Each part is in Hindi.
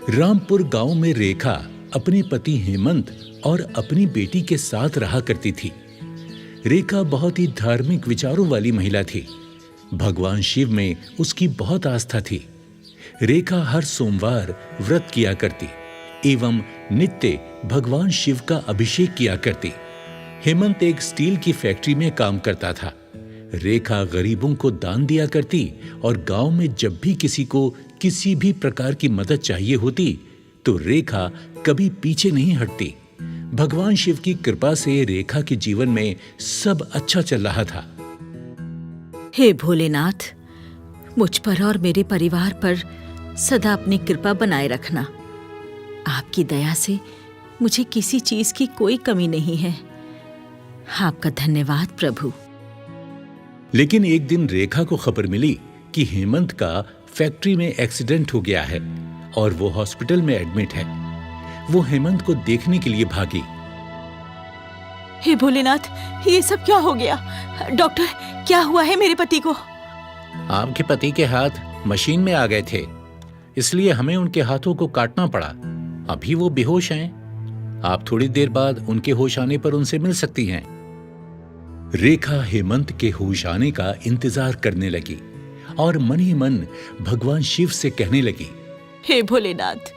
रामपुर गांव में रेखा अपने पति हेमंत और अपनी बेटी के साथ रहा करती थी। रेखा बहुत ही धार्मिक विचारों वाली महिला थी। भगवान शिव में उसकी बहुत आस्था थी। रेखा हर सोमवार व्रत किया करती एवं नित्य भगवान शिव का अभिषेक किया करती। हेमंत एक स्टील की फैक्ट्री में काम करता था। रेखा गरीबों को दान दिया करती और गांव में जब भी किसी को किसी भी प्रकार की मदद चाहिए होती तो रेखा कभी पीछे नहीं हटती। भगवान शिव की कृपा से रेखा के जीवन में सब अच्छा चल रहा था। हे भोलेनाथ, मुझ पर और मेरे परिवार पर सदा अपनी कृपा बनाए रखना। आपकी दया से मुझे किसी चीज की कोई कमी नहीं है। आपका धन्यवाद प्रभु। लेकिन एक दिन रेखा को खबर मिली कि हेमंत का फैक्ट्री में एक्सीडेंट हो गया है और वो हॉस्पिटल में एडमिट है। वो हेमंत को देखने के लिए भागी। हे भोलेनाथ, ये सब क्या हो गया? डॉक्टर, क्या हुआ है मेरे पति को? आपके पति के हाथ मशीन में आ गए थे, इसलिए हमें उनके हाथों को काटना पड़ा। अभी वो बेहोश हैं। आप थोड़ी देर बाद उनके होश आने पर उनसे मिल सकती हैं। रेखा हेमंत के होश आने का इंतजार करने लगी और मन ही मन भगवान शिव से कहने लगी, हे भोलेनाथ,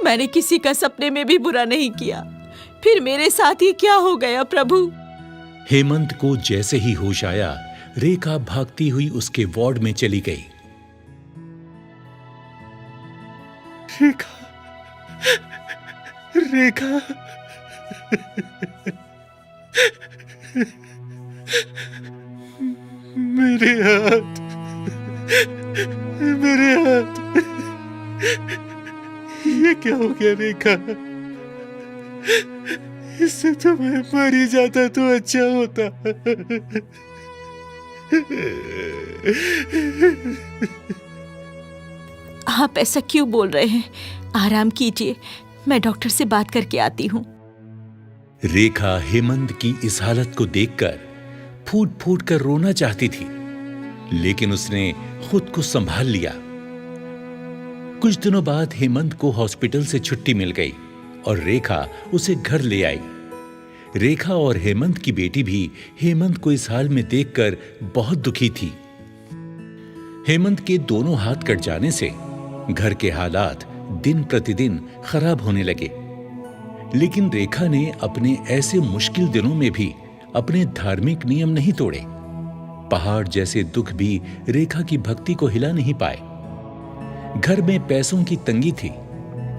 मैंने किसी का सपने में भी बुरा नहीं किया, फिर मेरे साथ ही क्या हो गया प्रभु? हेमंत को जैसे ही होश आया, रेखा भागती हुई उसके वार्ड में चली गई। रेखा, रेखा, मेरे हाथ, मेरे हाथ, ये क्या हो गया रेखा? इससे तो मैं मर ही जाता तो अच्छा होता। आप ऐसा क्यों बोल रहे हैं? आराम कीजिए, मैं डॉक्टर से बात करके आती हूँ। रेखा हेमंत की इस हालत को देखकर फूट फूट कर रोना चाहती थी, लेकिन उसने खुद को संभाल लिया। कुछ दिनों बाद हेमंत को हॉस्पिटल से छुट्टी मिल गई और रेखा उसे घर ले आई। रेखा और हेमंत की बेटी भी हेमंत को इस हाल में देखकर बहुत दुखी थी। हेमंत के दोनों हाथ कट जाने से घर के हालात दिन प्रतिदिन खराब होने लगे, लेकिन रेखा ने अपने ऐसे मुश्किल दिनों में भी अपने धार्मिक नियम नहीं तोड़े। पहाड़ जैसे दुख भी रेखा की भक्ति को हिला नहीं पाए। घर में पैसों की तंगी थी,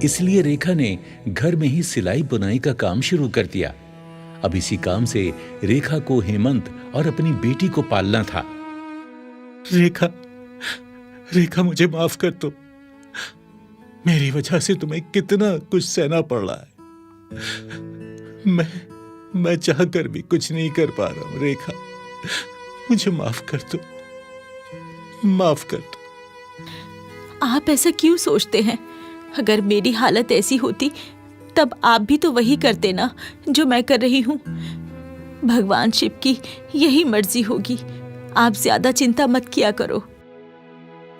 इसलिए रेखा ने घर में ही सिलाई बुनाई का काम शुरू कर दिया। अब इसी काम से रेखा को हेमंत और अपनी बेटी को पालना था। रेखा, रेखा, मुझे माफ कर दो। मेरी वजह से तुम्हें कितना कुछ सहना पड़ रहा है। मैं चाहकर भी कुछ नहीं कर पा रहा हूं। रेखा, मुझे माफ कर दो, माफ कर दो। आप ऐसा क्यों सोचते हैं? अगर मेरी हालत ऐसी होती तब आप भी तो वही करते ना जो मैं कर रही हूँ। भगवान शिव की यही मर्जी होगी। आप ज्यादा चिंता मत किया करो।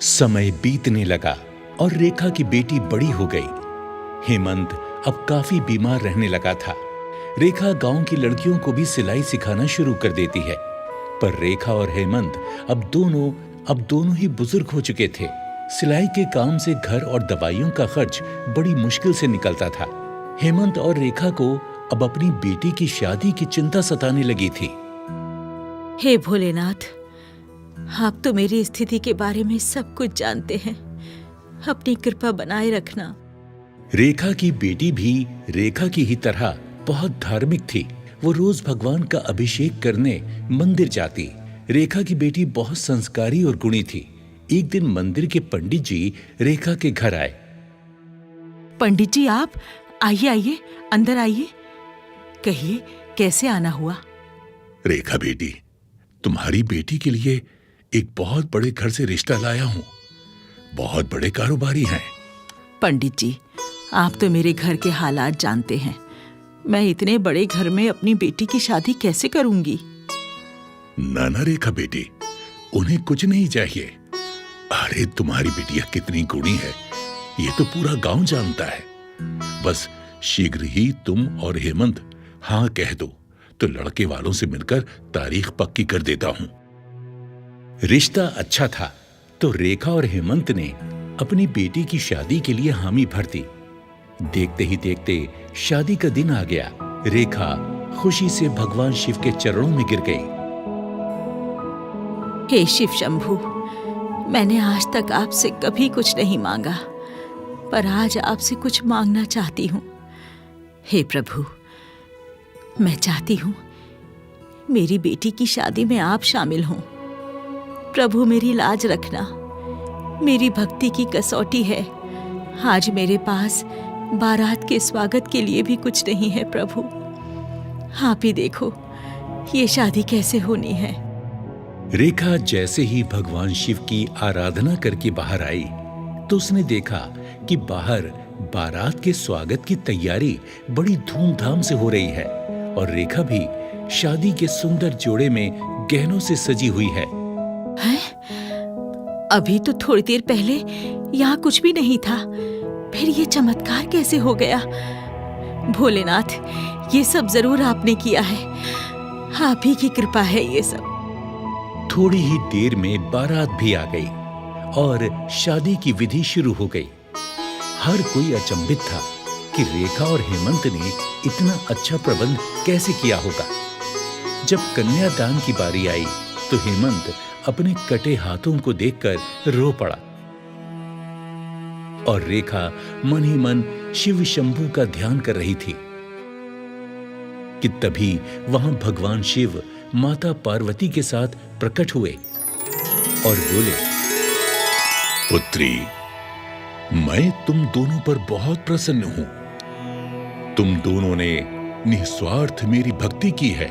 समय बीतने लगा और रेखा की बेटी बड़ी हो गई। हेमंत अब काफी बीमार रहने लगा था। रेखा गांव की लड़कियों को भी सिलाई सिखाना शुरू कर देती है, पर रेखा और हेमंत अब दोनों ही बुजुर्ग हो चुके थे। सिलाई के काम से घर और दवाइयों का खर्च बड़ी मुश्किल से निकलता था। हेमंत और रेखा को अब अपनी बेटी की शादी की चिंता सताने लगी थी। हे भोलेनाथ, आप तो मेरी स्थिति के बारे में सब कुछ जानते हैं। अपनी कृपा बनाए रखना। रेखा की बेटी भी रेखा की ही तरह बहुत धार्मिक थी। वो रोज भगवान का अभिषेक करने मंदिर जाती। रेखा की बेटी बहुत संस्कारी और गुणी थी। एक दिन मंदिर के पंडित जी रेखा के घर आए। पंडित जी, आप आइए, आइए, अंदर आइए। कहिए, कैसे आना हुआ? रेखा बेटी, तुम्हारी बेटी के लिए एक बहुत बड़े घर से रिश्ता लाया हूं। बहुत बड़े कारोबारी हैं। पंडित जी, आप तो मेरे घर के हालात जानते हैं। मैं इतने बड़े घर में अपनी बेटी की शादी कैसे करूंगी? ना रेखा बेटी, उन्हें कुछ नहीं चाहिए। अरे तुम्हारी बिटिया कितनी गुणी है ये तो पूरा गांव जानता है। बस शीघ्र ही तुम और हेमंत हाँ कह दो तो लड़के वालों से मिलकर तारीख पक्की कर देता हूं। रिश्ता अच्छा था तो रेखा और हेमंत ने अपनी बेटी की शादी के लिए हामी भर दी। देखते ही देखते शादी का दिन आ गया। रेखा खुशी से भगवान शिव के चरणों में गिर गई। हे शिव शंभू, मैंने आज तक आपसे कभी कुछ नहीं मांगा, पर आज आपसे कुछ मांगना चाहती हूँ। हे प्रभु, मैं चाहती हूँ मेरी बेटी की शादी में आप शामिल हों। प्रभु मेरी लाज रखना, मेरी भक्ति की कसौटी है। आज मेरे पास बारात के स्वागत के लिए भी कुछ नहीं है प्रभु। आप ही देखो ये शादी कैसे होनी है। रेखा जैसे ही भगवान शिव की आराधना करके बाहर आई तो उसने देखा कि बाहर बारात के स्वागत की तैयारी बड़ी धूमधाम से हो रही है और रेखा भी शादी के सुंदर जोड़े में गहनों से सजी हुई है। हैं? अभी तो थोड़ी देर पहले यहाँ कुछ भी नहीं था, फिर ये चमत्कार कैसे हो गया? भोलेनाथ, ये सब जरूर आपने किया है, आप ही की कृपा है ये सब। थोड़ी ही देर में बारात भी आ गई और शादी की विधि शुरू हो गई। हर कोई अचंभित था कि रेखा और हेमंत ने इतना अच्छा प्रबंध कैसे किया होगा। जब कन्यादान की बारी आई तो हेमंत अपने कटे हाथों को देखकर रो पड़ा और रेखा मन ही मन शिव शंभू का ध्यान कर रही थी कि तभी वहां भगवान शिव माता पार्वती के साथ प्रकट हुए और बोले, पुत्री, मैं तुम दोनों पर बहुत प्रसन्न हूं। तुम दोनों ने निस्वार्थ मेरी भक्ति की है।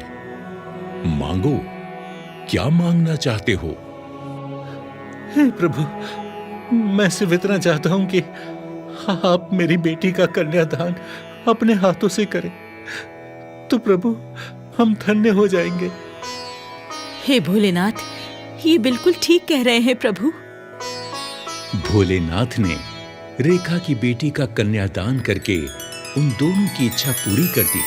मांगो, क्या मांगना चाहते हो? हे प्रभु, मैं सिर्फ इतना चाहता हूं कि आप मेरी बेटी का कन्यादान अपने हाथों से करें तो प्रभु हम धन्य हो जाएंगे। हे भोलेनाथ, ये बिल्कुल ठीक कह रहे हैं प्रभु। भोलेनाथ ने रेखा की बेटी का कन्यादान करके उन दोनों की इच्छा पूरी कर दी।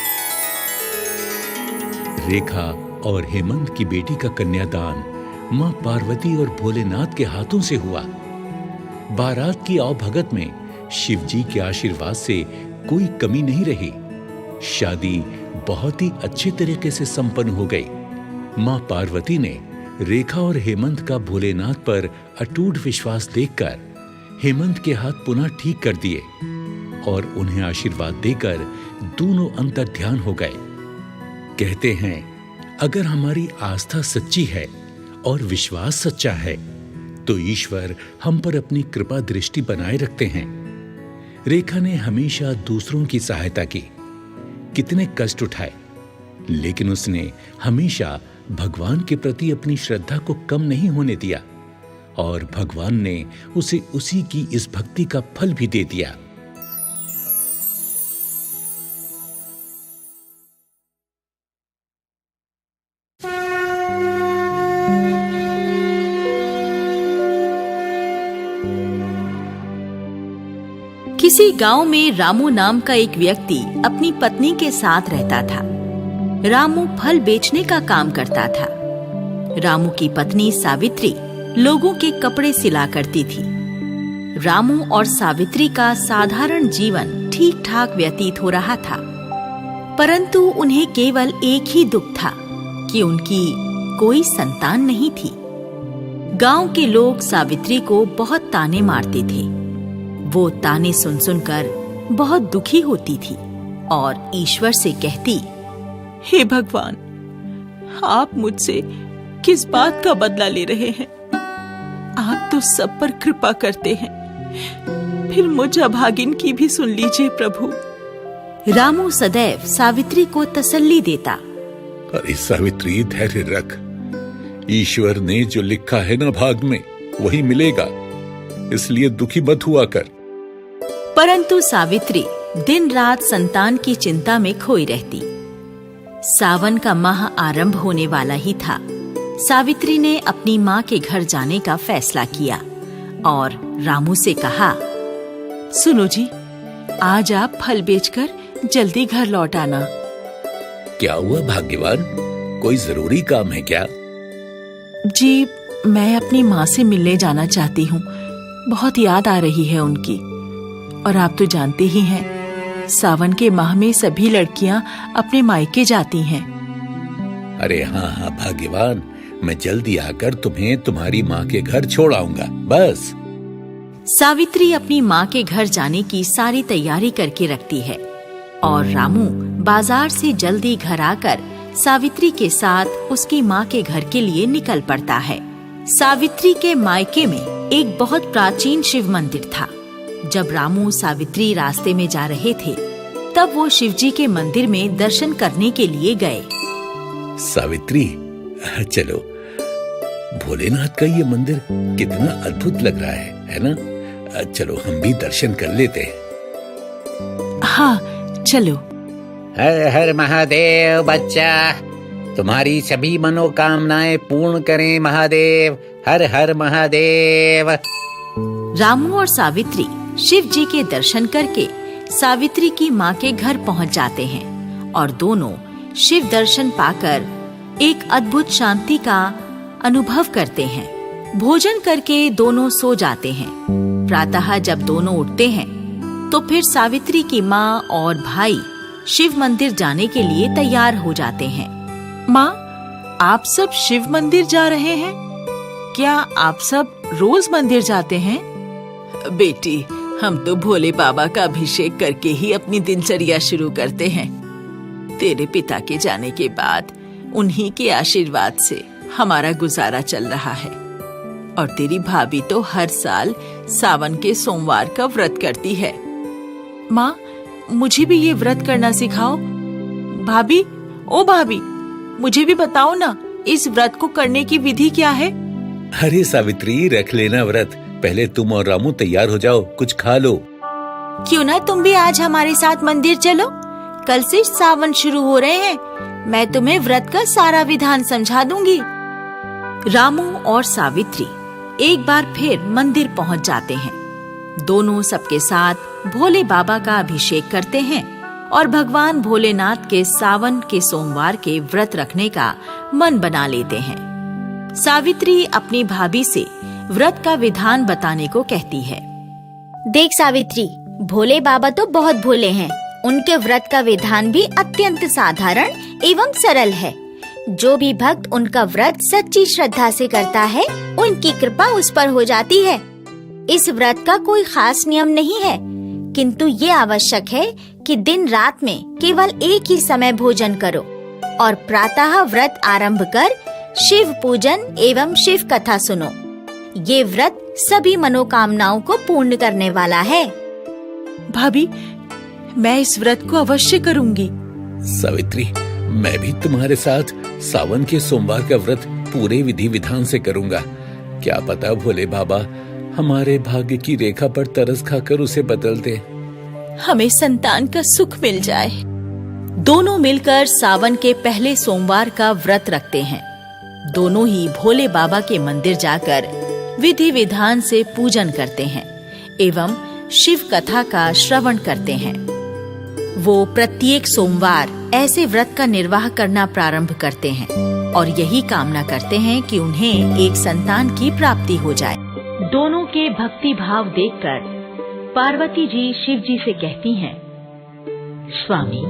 रेखा और हेमंत की बेटी का कन्यादान मां पार्वती और भोलेनाथ के हाथों से हुआ। बारात की आवभगत में शिव जी के आशीर्वाद से कोई कमी नहीं रही। शादी बहुत ही अच्छे तरीके से संपन्न हो गई। मां पार्वती ने रेखा और हेमंत का भोलेनाथ पर अटूट विश्वास देखकर हेमंत के हाथ पुनः ठीक कर दिए और उन्हें आशीर्वाद देकर दोनों अंतर्ध्यान हो गए। कहते हैं, अगर हमारी आस्था सच्ची है और विश्वास सच्चा है तो ईश्वर हम पर अपनी कृपा दृष्टि बनाए रखते हैं। रेखा ने हमेशा दूसरों की सहायता की, कितने कष्ट उठाए, लेकिन उसने हमेशा भगवान के प्रति अपनी श्रद्धा को कम नहीं होने दिया और भगवान ने उसे उसी की इस भक्ति का फल भी दे दिया। किसी गांव में रामू नाम का एक व्यक्ति अपनी पत्नी के साथ रहता था। रामू फल बेचने का काम करता था। रामू की पत्नी सावित्री लोगों के कपड़े सिला करती थी। रामू और सावित्री का साधारण जीवन ठीक ठाक व्यतीत हो रहा था, परंतु उन्हें केवल एक ही दुख था कि उनकी कोई संतान नहीं थी। गांव के लोग सावित्री को बहुत ताने मारते थे। वो ताने सुन सुनकर बहुत दुखी होती थी और ईश्वर से कहती, हे भगवान, आप मुझसे किस बात का बदला ले रहे हैं? आप तो सब पर कृपा करते हैं, फिर मुझ अभागिन की भी सुन लीजिए प्रभु। रामू सदैव सावित्री को तसल्ली देता। अरे सावित्री, धैर्य रख। ईश्वर ने जो लिखा है ना भाग में वही मिलेगा, इसलिए दुखी मत हुआ कर। परंतु सावित्री दिन रात संतान की चिंता में खोई रहती। सावन का माह आरंभ होने वाला ही था। सावित्री ने अपनी माँ के घर जाने का फैसला किया और रामू से कहा, सुनो जी, आज आप फल बेचकर जल्दी घर लौट आना। क्या हुआ भाग्यवान, कोई जरूरी काम है क्या? जी, मैं अपनी माँ से मिलने जाना चाहती हूँ। बहुत याद आ रही है उनकी। और आप तो जानते ही हैं, सावन के माह में सभी लड़कियाँ अपने मायके जाती हैं। अरे हाँ हाँ भाग्यवान, मैं जल्दी आकर तुम्हें तुम्हारी माँ के घर छोड़ आऊंगा, बस। सावित्री अपनी माँ के घर जाने की सारी तैयारी करके रखती है और रामू बाजार से जल्दी घर आकर सावित्री के साथ उसकी माँ के घर के लिए निकल पड़ता है। सावित्री के मायके में एक बहुत प्राचीन शिव मंदिर था। जब रामू सावित्री रास्ते में जा रहे थे, तब वो शिवजी के मंदिर में दर्शन करने के लिए गए। सावित्री, चलो, भोलेनाथ का ये मंदिर कितना अद्भुत लग रहा है ना? चलो हम भी दर्शन कर लेते हैं। हाँ, चलो। हर हर महादेव बच्चा, तुम्हारी सभी मनोकामनाएं पूर्ण करें महादेव। हर हर महादेव। रामू और सावित्री शिव जी के दर्शन करके सावित्री की माँ के घर पहुँच जाते हैं और दोनों शिव दर्शन पाकर एक अद्भुत शांति का अनुभव करते हैं। भोजन करके दोनों सो जाते हैं। प्रातः जब दोनों उठते हैं, तो फिर सावित्री की माँ और भाई शिव मंदिर जाने के लिए तैयार हो जाते हैं। माँ, आप सब शिव मंदिर जा रहे हैं? क्या आप सब रोज मंदिर जाते हैं? बेटी, हम तो भोले बाबा का अभिषेक करके ही अपनी दिनचर्या शुरू करते हैं। तेरे पिता के जाने के बाद उन्हीं के आशीर्वाद से हमारा गुजारा चल रहा है। और तेरी भाभी तो हर साल सावन के सोमवार का व्रत करती है। माँ, मुझे भी ये व्रत करना सिखाओ। भाभी, ओ भाभी, मुझे भी बताओ ना, इस व्रत को करने की विधि क्या है? अरे सावित्री, रख लेना व्रत। पहले तुम और रामू तैयार हो जाओ, कुछ खा लो। क्यों ना तुम भी आज हमारे साथ मंदिर चलो। कल से सावन शुरू हो रहे हैं। मैं तुम्हें व्रत का सारा विधान समझा दूंगी। रामू और सावित्री एक बार फिर मंदिर पहुंच जाते हैं। दोनों सबके साथ भोले बाबा का अभिषेक करते हैं और भगवान भोलेनाथ के सावन के सोमवार के व्रत रखने का मन बना लेते हैं। सावित्री अपनी भाभी से व्रत का विधान बताने को कहती है। देख सावित्री, भोले बाबा तो बहुत भोले हैं। उनके व्रत का विधान भी अत्यंत साधारण एवं सरल है। जो भी भक्त उनका व्रत सच्ची श्रद्धा से करता है, उनकी कृपा उस पर हो जाती है। इस व्रत का कोई खास नियम नहीं है, किंतु ये आवश्यक है कि दिन रात में केवल एक ही समय भोजन करो और प्रातः व्रत आरंभ कर शिव पूजन एवं शिव कथा सुनो। ये व्रत सभी मनोकामनाओं को पूर्ण करने वाला है। भाभी, मैं इस व्रत को अवश्य करूंगी। सावित्री, मैं भी तुम्हारे साथ सावन के सोमवार का व्रत पूरे विधि विधान से करूंगा। क्या पता भोले बाबा हमारे भाग्य की रेखा पर तरस खाकर उसे बदल दे। हमें संतान का सुख मिल जाए। दोनों मिलकर सावन के पहले सोमवार का व्रत रखते हैं। दोनों ही भोले बाबा के मंदिर जाकर विधि विधान से पूजन करते हैं एवं शिव कथा का श्रवण करते हैं। वो प्रत्येक सोमवार ऐसे व्रत का निर्वाह करना प्रारंभ करते हैं और यही कामना करते हैं कि उन्हें एक संतान की प्राप्ति हो जाए। दोनों के भक्ति भाव देखकर पार्वती जी शिव जी से कहती हैं, स्वामी,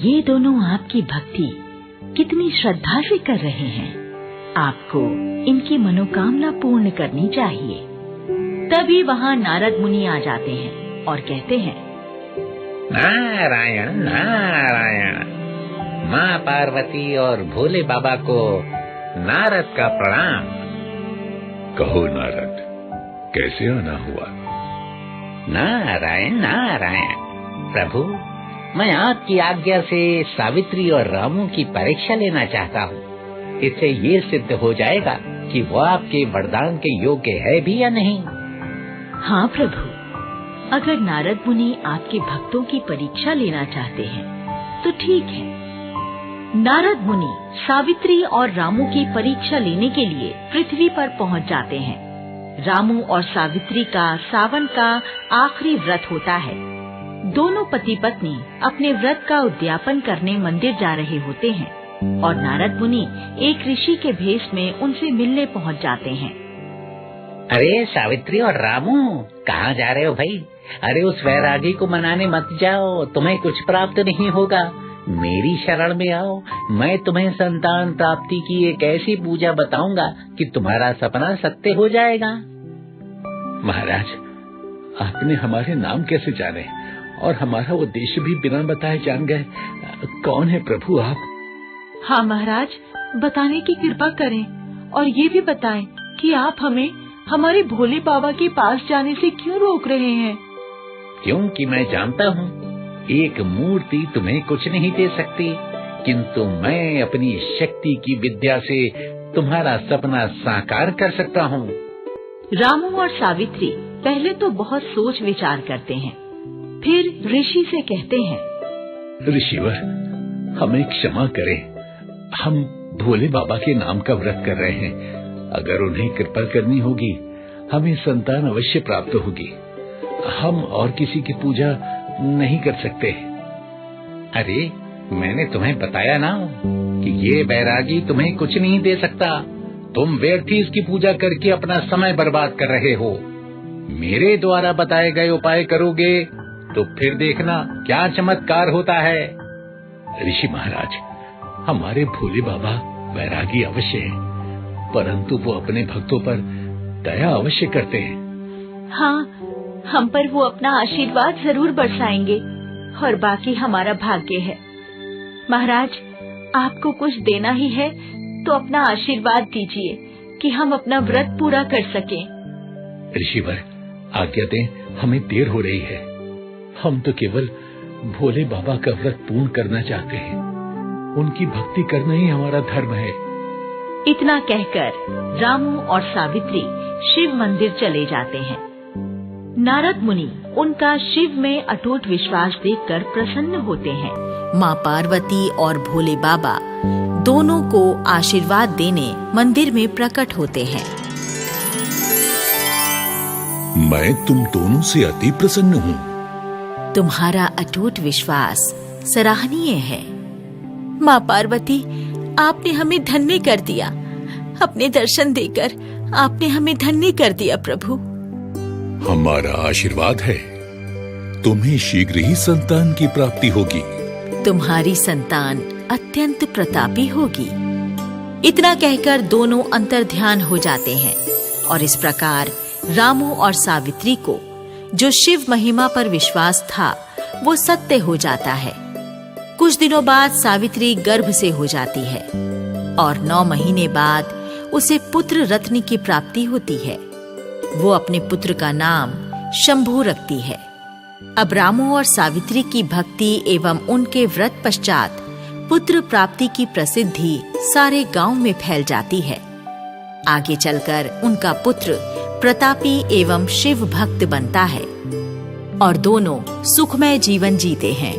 ये दोनों आपकी भक्ति कितनी श्रद्धा से कर रहे हैं। आपको इनकी मनोकामना पूर्ण करनी चाहिए। तभी वहाँ नारद मुनि आ जाते हैं और कहते हैं, नारायण नारायण। माँ पार्वती और भोले बाबा को नारद का प्रणाम। कहो नारद, कैसे आना हुआ? नारायण नारायण। प्रभु, मैं आपकी आज्ञा से सावित्री और रामू की परीक्षा लेना चाहता हूँ। इससे ये सिद्ध हो जाएगा कि वो आपके वरदान के योग्य है भी या नहीं। हाँ प्रभु, अगर नारद मुनि आपके भक्तों की परीक्षा लेना चाहते हैं तो ठीक है। नारद मुनि सावित्री और रामू की परीक्षा लेने के लिए पृथ्वी पर पहुंच जाते हैं। रामू और सावित्री का सावन का आखिरी व्रत होता है। दोनों पति पत्नी अपने व्रत का उद्यापन करने मंदिर जा रहे होते हैं और नारद मुनि एक ऋषि के भेष में उनसे मिलने पहुंच जाते हैं। अरे सावित्री और रामू, कहाँ जा रहे हो भाई? अरे उस वैरागी को मनाने मत जाओ, तुम्हें कुछ प्राप्त नहीं होगा। मेरी शरण में आओ, मैं तुम्हें संतान प्राप्ति की एक ऐसी पूजा बताऊंगा कि तुम्हारा सपना सत्य हो जाएगा। महाराज, आपने हमारे नाम कैसे जाने और हमारा उद्देश्य भी बिना बताए जान गए? कौन है प्रभु आप? हाँ महाराज, बताने की कृपा करें और ये भी बताएं कि आप हमें हमारे भोले बाबा के पास जाने से क्यों रोक रहे हैं? क्योंकि मैं जानता हूँ एक मूर्ति तुम्हें कुछ नहीं दे सकती, किंतु मैं अपनी शक्ति की विद्या से तुम्हारा सपना साकार कर सकता हूँ। रामू और सावित्री पहले तो बहुत सोच विचार करते हैं, फिर ऋषि से कहते हैं, ऋषिवर, हमें क्षमा करें, हम भोले बाबा के नाम का व्रत कर रहे हैं। अगर उन्हें कृपा करनी होगी, हमें संतान अवश्य प्राप्त होगी। हम और किसी की पूजा नहीं कर सकते। अरे मैंने तुम्हें बताया ना कि ये बैरागी तुम्हें कुछ नहीं दे सकता। तुम व्यर्थ ही इसकी पूजा करके अपना समय बर्बाद कर रहे हो। मेरे द्वारा बताए गए उपाय करोगे तो फिर देखना क्या चमत्कार होता है। ऋषि महाराज, हमारे भोले बाबा वैरागी अवश्य हैं, परंतु वो अपने भक्तों पर दया अवश्य करते हैं। हाँ, हम पर वो अपना आशीर्वाद जरूर बरसाएंगे और बाकी हमारा भाग्य है। महाराज, आपको कुछ देना ही है तो अपना आशीर्वाद दीजिए कि हम अपना व्रत पूरा कर सकें। ऋषिवर, आज्ञा दें, हमें देर हो रही है। हम तो केवल भोले बाबा का व्रत पूर्ण करना चाहते हैं। उनकी भक्ति करना ही हमारा धर्म है। इतना कहकर रामू और सावित्री शिव मंदिर चले जाते हैं। नारद मुनि उनका शिव में अटूट विश्वास देखकर प्रसन्न होते हैं। माँ पार्वती और भोले बाबा दोनों को आशीर्वाद देने मंदिर में प्रकट होते हैं। मैं तुम दोनों से अति प्रसन्न हूँ। तुम्हारा अटूट विश्वास सराहनीय है। माँ पार्वती, आपने हमें धन्य कर दिया। अपने दर्शन देकर आपने हमें धन्य कर दिया प्रभु। हमारा आशीर्वाद है, तुम्हें शीघ्र ही संतान की प्राप्ति होगी। तुम्हारी संतान अत्यंत प्रतापी होगी। इतना कहकर दोनों अंतर्ध्यान हो जाते हैं और इस प्रकार रामू और सावित्री को जो शिव महिमा पर विश्वास था वो सत्य हो जाता है। कुछ दिनों बाद सावित्री गर्भ से हो जाती है और 9 महीने बाद उसे पुत्र रत्न की प्राप्ति होती है। वो अपने पुत्र का नाम शंभू रखती है। अब रामू और सावित्री की भक्ति एवं उनके व्रत पश्चात पुत्र प्राप्ति की प्रसिद्धि सारे गांव में फैल जाती है। आगे चलकर उनका पुत्र प्रतापी एवं शिव भक्त बनता है और दोनों सुखमय जीवन जीते हैं।